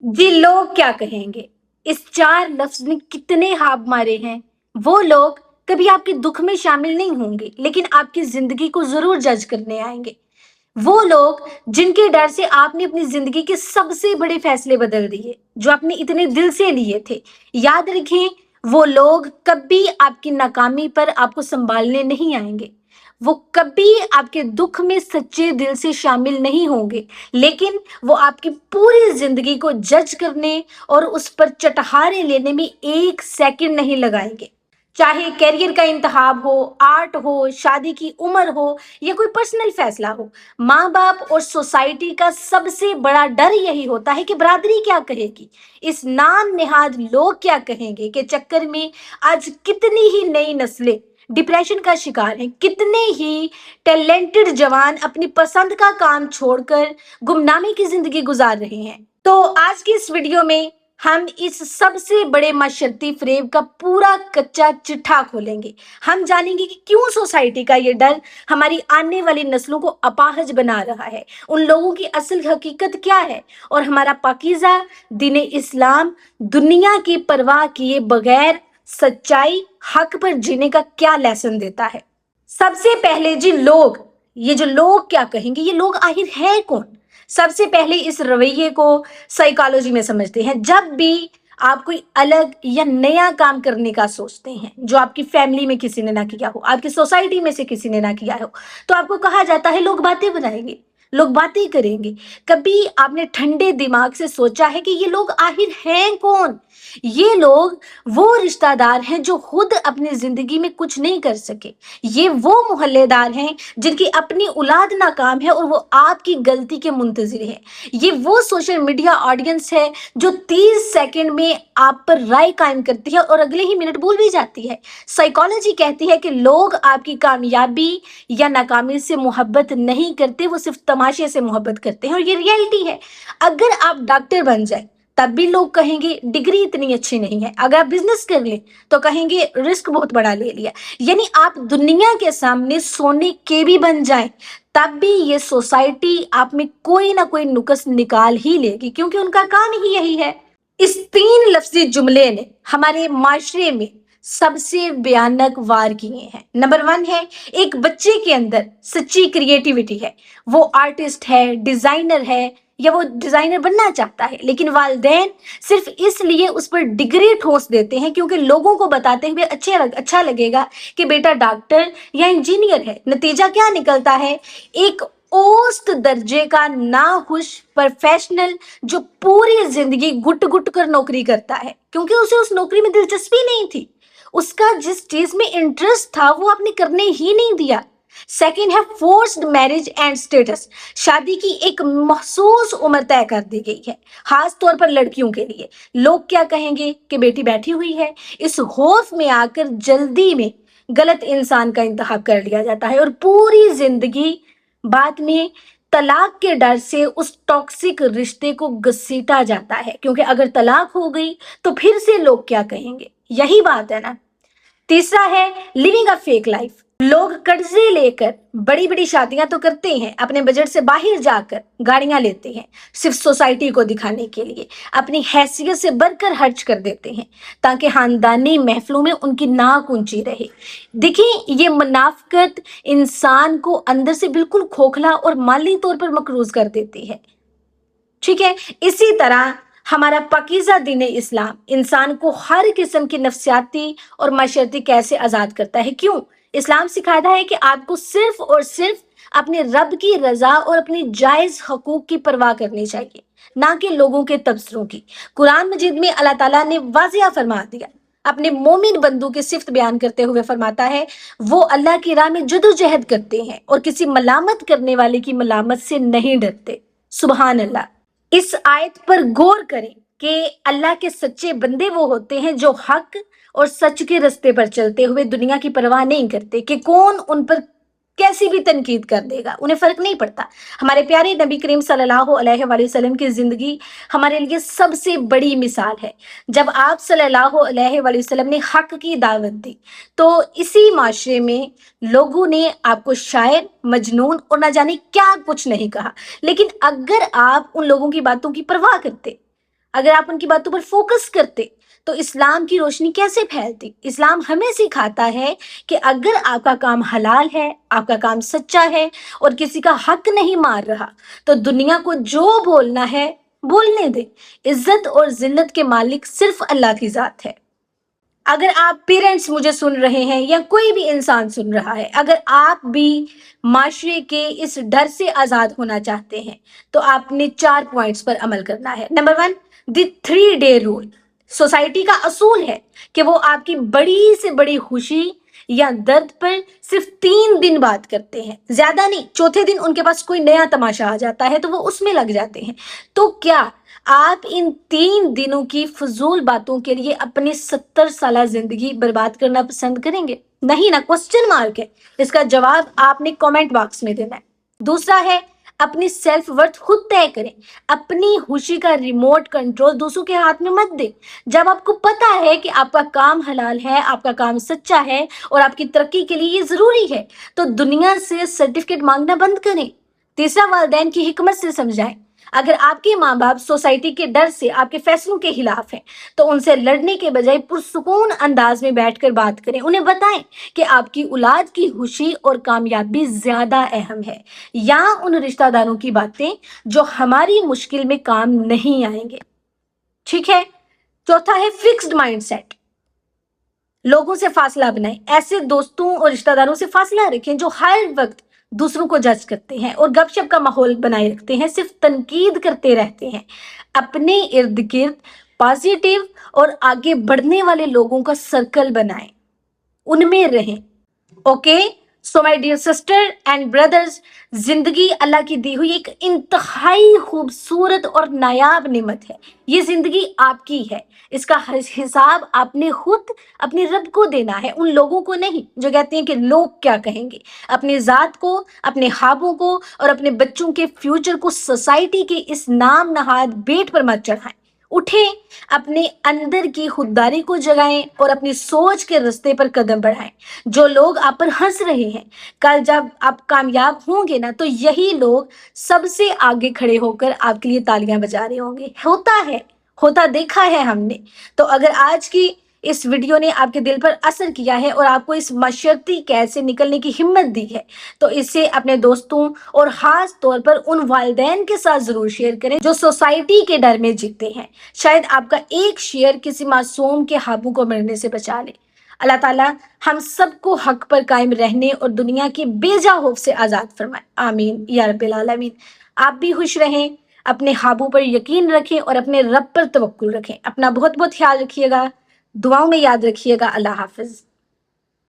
जी लोग क्या कहेंगे, इस 4 लफ्ज़ ने कितने हाथ मारे हैं। वो लोग कभी आपके दुख में शामिल नहीं होंगे, लेकिन आपकी ज़िंदगी को ज़रूर जज करने आएँगे। वो लोग जिनके डर से आपने अपनी ज़िंदगी के सबसे बड़े फ़ैसले बदल दिए, जो आपने इतने दिल से लिए थे। याद रखें, वो लोग कभी आपकी नाकामी पर आपको सँभालने नहीं आएँगे। वो कभी आपके दुख में सच्चे दिल से शामिल नहीं होंगे, लेकिन वो आपकी पूरी ज़िंदगी को जज करने और उस पर चटखारे लेने में 1 सेकंड नहीं लगाएँगे। चाहे करियर का इंतखाब हो, आर्ट हो, शादी की उम्र हो या कोई पर्सनल फैसला हो, माँ-बाप और सोसाइटी का सबसे बड़ा डर यही होता है कि बरादरी क्या कहेगी? इस नाम नेहाद लोग क्या कहेंगे के चक्कर में आज कितनी ही नई नस्लें डिप्रेशन का शिकार हैं, कितने ही टैलेंटेड जवान अपनी पसंद का काम छोड़कर गुमनामी की ज़िंदगी गुज़ार रहे हैं। तो आज की इस वीडियो में हम इस सबसे बड़े माशरती फ़रेब का पूरा कच्चा चिट्ठा खोलेंगे। हम जानेंगे कि क्यों सोसाइटी का ये डर हमारी आने वाली नस्लों को अपाहज बना रहा है, उन लोगों की असल हकीकत क्या है और हमारा पाकीज़ा दीन इस्लाम दुनिया की परवाह किए बगैर सच्चाई, हक पर जीने का क्या लेसन देता है। सबसे पहले जी लोग, ये जो लोग क्या कहेंगे, ये लोग आखिर है कौन? सबसे पहले इस रवैये को साइकोलॉजी में समझते हैं। जब भी आप कोई अलग या नया काम करने का सोचते हैं, जो आपकी फैमिली में किसी ने ना किया हो, आपकी सोसाइटी में से किसी ने ना किया हो, तो आपको कहा जाता है लोग बातें बनाएंगे, लोग बातें करेंगे। कभी आपने ठंडे दिमाग से सोचा है कि ये लोग आखिर हैं कौन? ये लोग वो रिश्तेदार हैं जो खुद अपनी जिंदगी में कुछ नहीं कर सके। ये वो मोहल्लेदार हैं जिनकी अपनी औलाद नाकाम है और वो आपकी गलती के मुंतजिर है। ये वो सोशल मीडिया ऑडियंस है जो 30 सेकंड में आप पर राय कायम करती है और अगले ही मिनट भूल भी जाती है। साइकोलॉजी कहती है कि लोग आपकी कामयाबी या नाकामी से मोहब्बत नहीं करते, वो सिर्फ तमाशे से मोहब्बत करते हैं और ये रियलिटी है। अगर आप डॉक्टर बन जाए तब भी लोग कहेंगे डिग्री इतनी अच्छी नहीं है। अगर आप बिजनेस कर लें तो कहेंगे रिस्क बहुत बड़ा ले लिया। यानी आप दुनिया के सामने सोने के भी बन जाएं तब भी ये सोसाइटी आप में कोई ना कोई नुक्स निकाल ही लेगी, क्योंकि उनका काम ही यही है। इस 3 लफ्जी जुमले ने हमारे माशरे में सबसे भयानक वार किए हैं। नंबर 1 है, एक बच्चे के अंदर सच्ची क्रिएटिविटी है, वो आर्टिस्ट है, डिजाइनर है या वो डिजाइनर बनना चाहता है, लेकिन वालिदैन सिर्फ इसलिए उस पर डिग्री ठोस देते हैं क्योंकि लोगों को बताते हुए अच्छा लगेगा कि बेटा डॉक्टर या इंजीनियर है। नतीजा क्या निकलता है? एक औसत दर्जे का नाखुश प्रोफेशनल जो पूरी जिंदगी गुट गुट कर नौकरी करता है, क्योंकि उसे उस नौकरी में दिलचस्पी नहीं थी। उसका जिस चीज में इंटरेस्ट था वो आपने करने ही नहीं दिया। सेकंड है फोर्स्ड मैरिज एंड स्टेटस। शादी की एक मखसूस उम्र तय कर दी गई है, खास तौर पर लड़कियों के लिए। लोग क्या कहेंगे कि बेटी बैठी हुई है, इस खौफ में आकर जल्दी में गलत इंसान का इंतखाब कर लिया जाता है और पूरी जिंदगी बाद में तलाक के डर से उस टॉक्सिक रिश्ते को घसीटा जाता है, क्योंकि अगर तलाक हो गई तो फिर से लोग क्या कहेंगे। यही बात है ना। तीसरा है लिविंग अ फेक लाइफ। लोग कर्जे लेकर बड़ी बड़ी शादियां तो करते हैं, अपने बजट से बाहर जाकर गाड़ियां लेते हैं, सिर्फ सोसाइटी को दिखाने के लिए अपनी हैसियत से बढ़कर खर्च कर देते हैं ताकि खानदानी महफिलों में उनकी नाक ऊंची रहे। देखिए, ये मुनाफिकत इंसान को अंदर से बिल्कुल खोखला और माली तौर पर मकरूज कर देती है। ठीक है, इसी तरह हमारा पाकीज़ा दीन इस्लाम इंसान को हर किस्म की नफसियाती और माशरती कैसे आज़ाद करता है। क्यों? इस्लाम सिखाता है कि आपको सिर्फ और सिर्फ अपने रब की रजा और अपनी जायज़ हकूक की परवाह करनी चाहिए, ना कि लोगों के तबसरों की। कुरान मजीद में अल्लाह ताला ने वाज़िया फरमा दिया, अपने मोमिन बंदू की सिफ्त बयान करते हुए फरमाता है, वो अल्लाह की राह में जदोजहद करते हैं और किसी मलामत करने वाले की मलामत से नहीं डरते। सुबहान अल्लाह। इस आयत पर गौर करें कि अल्लाह के सच्चे बंदे वो होते हैं जो हक और सच के रास्ते पर चलते हुए दुनिया की परवाह नहीं करते कि कौन उन पर कैसी भी तनकीद कर देगा, उन्हें फर्क नहीं पड़ता। हमारे प्यारे नबी करीम सल्लल्लाहु अलैहि वसल्लम की जिंदगी हमारे लिए सबसे बड़ी मिसाल है। जब आप सल्लल्लाहु अलैहि वसल्लम ने हक की दावत दी तो इसी माशरे में लोगों ने आपको शायर, मजनून और ना जाने क्या कुछ नहीं कहा, लेकिन अगर आप उन लोगों की बातों की परवाह करते, اگر آپ ان کی باتوں پر فوکس کرتے تو اسلام کی روشنی کیسے پھیلتی؟ اسلام ہمیں سکھاتا ہے کہ اگر آپ کا کام حلال ہے، آپ کا کام سچا ہے اور کسی کا حق نہیں مار رہا تو دنیا کو جو بولنا ہے بولنے دے۔ عزت اور ذلت کے مالک صرف اللہ کی ذات ہے۔ اگر آپ پیرنٹس مجھے سن رہے ہیں یا کوئی بھی انسان سن رہا ہے، اگر آپ بھی معاشرے کے اس ڈر سے آزاد ہونا چاہتے ہیں تو آپ نے 4 پوائنٹس پر عمل کرنا ہے۔ نمبر 1، دی 3 ڈے رول۔ سوسائٹی کا اصول ہے کہ وہ آپ کی بڑی سے بڑی خوشی یا درد پر صرف 3 دن بات کرتے ہیں، زیادہ نہیں۔ چوتھے دن ان کے پاس کوئی نیا تماشا آ جاتا ہے تو وہ اس میں لگ جاتے ہیں۔ تو کیا آپ ان 3 دنوں کی فضول باتوں کے لیے اپنی 70 سالہ زندگی برباد کرنا پسند کریں گے؟ نہیں نا، کوسچن مارک ہے۔ اس کا جواب آپ نے کامنٹ باکس میں دینا ہے۔ دوسرا ہے، اپنی سیلف ورتھ خود طے کریں۔ اپنی خوشی کا ریموٹ کنٹرول دوسروں کے ہاتھ میں مت دیں۔ جب آپ کو پتا ہے کہ آپ کا کام حلال ہے، آپ کا کام سچا ہے اور آپ کی ترقی کے لیے یہ ضروری ہے تو دنیا سے سرٹیفکیٹ مانگنا بند کریں۔ تیسرا، والدین کی حکمت سے سمجھائیں۔ اگر آپ کے ماں باپ سوسائٹی کے ڈر سے آپ کے فیصلوں کے خلاف ہیں تو ان سے لڑنے کے بجائے پرسکون انداز میں بیٹھ کر بات کریں۔ انہیں بتائیں کہ آپ کی اولاد کی خوشی اور کامیابی زیادہ اہم ہے، یا ان رشتہ داروں کی باتیں جو ہماری مشکل میں کام نہیں آئیں گے۔ ٹھیک ہے؟ چوتھا ہے، فکسڈ مائنڈ سیٹ۔ لوگوں سے فاصلہ بنائیں۔ ایسے دوستوں اور رشتہ داروں سے فاصلہ رکھیں جو ہر وقت دوسروں کو جج کرتے ہیں اور گپ شپ کا ماحول بنائے رکھتے ہیں، صرف تنقید کرتے رہتے ہیں۔ اپنے ارد گرد پازیٹیو اور آگے بڑھنے والے لوگوں کا سرکل بنائیں، ان میں رہیں۔ Okay, so my dear sister and brothers, زندگی اللہ کی دی ہوئی ایک انتہائی خوبصورت اور نایاب نعمت ہے۔ یہ زندگی آپ کی ہے، اس کا حساب آپ نے خود اپنے رب کو دینا ہے، ان لوگوں کو نہیں جو کہتے ہیں کہ لوگ کیا کہیں گے۔ اپنے ذات کو، اپنے خوابوں کو اور اپنے بچوں کے فیوچر کو سوسائٹی کے اس نام نہاد بیٹ پر مت چڑھائیں۔ اٹھیں، اپنے اندر کی خودداری کو جگائیں اور اپنی سوچ کے رستے پر قدم بڑھائیں۔ جو لوگ آپ پر ہنس رہے ہیں، کل جب آپ کامیاب ہوں گے نا تو یہی لوگ سب سے آگے کھڑے ہو کر آپ کے لیے تالیاں بجا رہے ہوں گے۔ ہوتا دیکھا ہے ہم نے۔ تو اگر آج کی اس ویڈیو نے آپ کے دل پر اثر کیا ہے اور آپ کو اس معاشرتی قید سے نکلنے کی ہمت دی ہے تو اسے اپنے دوستوں اور خاص طور پر ان والدین کے ساتھ ضرور شیئر کریں جو سوسائٹی کے ڈر میں جیتے ہیں۔ شاید آپ کا ایک شیئر کسی معصوم کے ہاتھوں کو مرنے سے بچا لے۔ اللہ تعالیٰ ہم سب کو حق پر قائم رہنے اور دنیا کے بیجا خوف سے آزاد فرمائے، آمین یا رب العالمین۔ آپ بھی خوش رہیں، اپنے خوابوں پر یقین رکھیں اور اپنے رب پر توکل رکھیں۔ اپنا بہت بہت خیال رکھیے گا، دعاؤں میں یاد رکھیے گا۔ اللہ حافظ۔